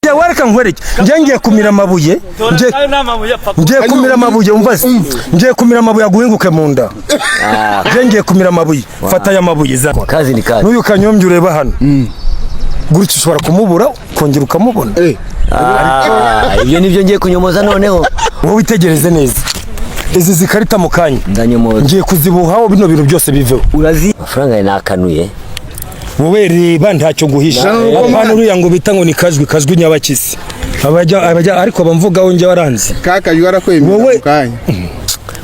ngiye wareka nkwereke ngiye kumira amabuye ngiye kumira amabuye umvaze ngiye kumira amabuye aguhinguke mu nda ngiye kumira amabuye fata ya mabuye za kazi ni kazi n'uyu Kanyombya ureba hano gutyo ushobora kumubura kongera ukamubona ibyo nibyo ngiye kunyomoza noneho wowe witegereze neza izi zikarita mu kanya ndanyomoza ngiye kuzibuhaho bino bintu byose biveho urazi amafaranga nakanuye wowe reba ntacyo guhisha hano uriya ngo bita ngo ni kajwi nyabakisi abajya ariko bamvugaho njye waranze kakajwi warakwemera mu kanya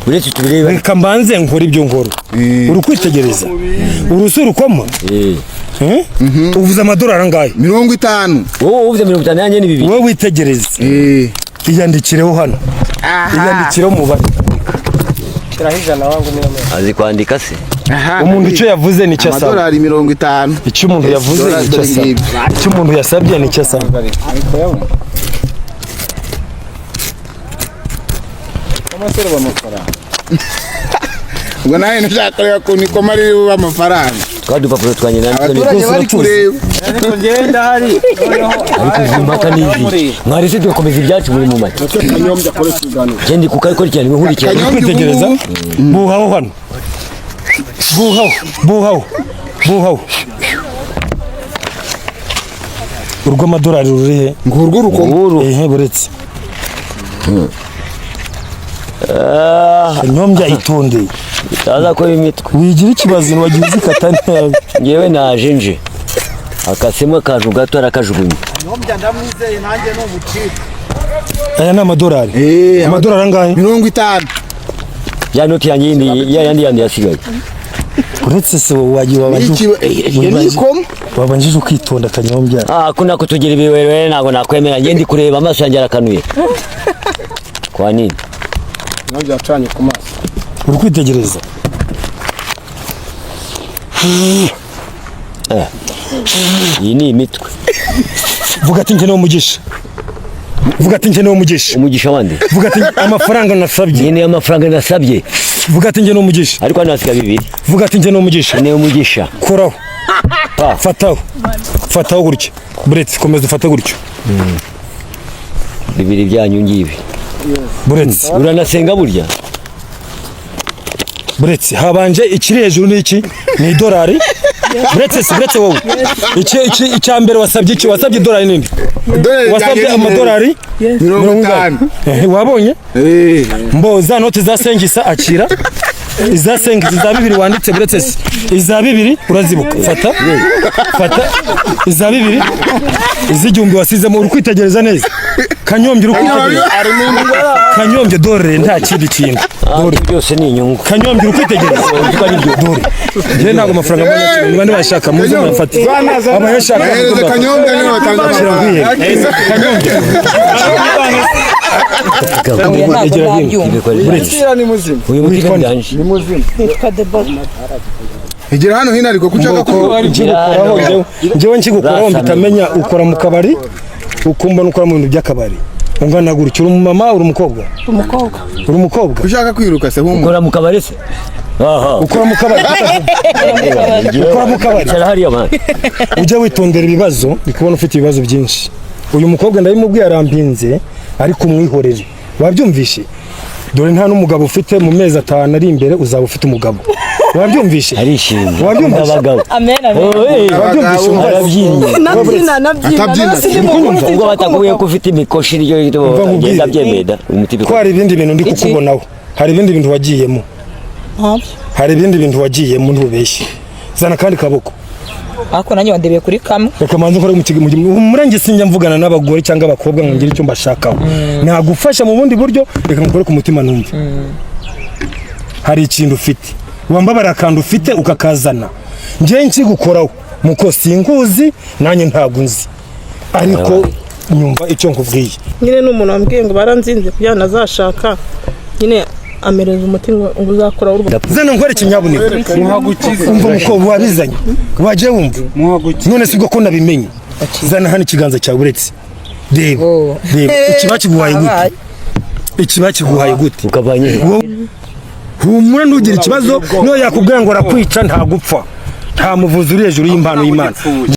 uretse tubireba reka mbanze nkora ibyo nkora uri kwitegereza urusura ukoma uvuze amadolari angahe 50 wowe uvuze 50 yanjye ni bibiri wowe witegereza iyandikireho hano iyandikireho umubare kirahijana wangu niyo azi kwandika se umuntu icyo yavuze ni cyo asaba amadolari 50 icyo umuntu yavuze ni cyo asaba icyo umuntu yasabye ni cyo asaba amasero bamafaranga ngo nawe nashaka ko niko mari bamafaranga twadupapuro twanyina abaturage bari kureba ariko ngenda hari ariko zimpaka nizi mwari se dukomeza ibyacu muri mu make Kanyombya kore tugano kendi kukari cyane nkurikira kwitegereza buhaho hano buhaho urwo amadolari rurihe ngurwo ruko buretse Kanyombya itondeye taza ko imitwe wigira ikibazo wagiye uzikata nabi ngewe naje nje akasemo kaju gato arakajugunye Kanyombya ndamwizeye nanjye no mucika aya ni amadolari amadolari angahe 50 ya noti yanjye yandi yasigaye uretse se wagiye wabanjije ukitonda Kanyombya kuna kutugira ibiwewe nago nakwemera ngende kureba amaso yanjye arakanuye kwa nini Kanyombya acanye ku maso uri kwitegereza iyi ni imitwe vuga ati njye n'umugisha umugisha wande vuga ati amafaranga nasabye ni amafaranga nasabye vuga ati njye n'umugisha ariko hano hasiga bibiri vuga ati njye n'umugisha ni umugisha koraho fataho gutyo buretse komeza ufate gutyo bibiri byanyu ngibi buretse uranasenga burya buretse habanje ikiri hejuru n'iki ni idolari buretse wowe icya mbere wasabye idolari nini wasabye amadolari 50 wabonye mbo za noti za sengisa akira iza sengisa za bibiri wanditse buretse iza bibiri urazibuka fata iza bibiri iz'igihumbi wasizemo uri kwitegereza neza Kanyombya uri kwitegereza Kanyombya dore nta kindi kintu dore byose ni inyungu Kanyombya uri kwitegereza dore njye ntabwo amafaranga menshi niba nibashaka muze murafata abayashaka Kanyombya niwe watanga Kanyombya uyu mutima byanje ni muzima igira hano hino ariko kucaka ko njyewe nkigukoraho mbitamenya ukora mu kabari ukumva n'ukora mu bintu by'akabari ungana gutyo uri umumama uri umukobwa ushaka kwiruka se ukora mu kabari se ukora mu kabari hariya man ujya witondera ibibazo ndikubona ufite ibibazo byinshi uyu mukobwa ndabimubwiye arambinze ariko umwihorere wabyumvishe dore nta n'umugabo ufite mu mezi 5 ari imbere uzaba ufite umugabo wabyumvishe arishimye wabyumvishe abagabo wabyumvishe arabyina ubwo batakuye ko ufite imikoshi iryo genda byemeda umutima ko hari ibindi bintu ndi kukubonaho hari ibindi bintu wagiyemo ntubeshye zana kandi kaboko ako nanyo ndebeye kuri kamwe reka manze nkore umurenge sinjya mvugana n'abagore cyangwa abakobwa ngo ngire icyo mbashakaho nagufasha mu bundi buryo reka nkore ku mutima numve hari ikintu ufite wambabara akantu ufite ukakazana njye nkigukoraho muko sinkuzi nanjye ntabwo nzi ariko nyumva icyo nkubwiye nyine n'umuntu wambwiye ngo baranzinze kugira nazashaka nyine amereza umutima ngo uzakora urwo zana nkore ikinyabuneka umva muko wabizanye waje wumva none sibwo ko nabimenye zana hano ikiganza cyawe uretse reba ikibakiguhaye gute ukavanye humura ntugire ikibazo no yakubwira ngo arakwica ntagupfa nta muvuzi uri hejuru y'impano y'Imana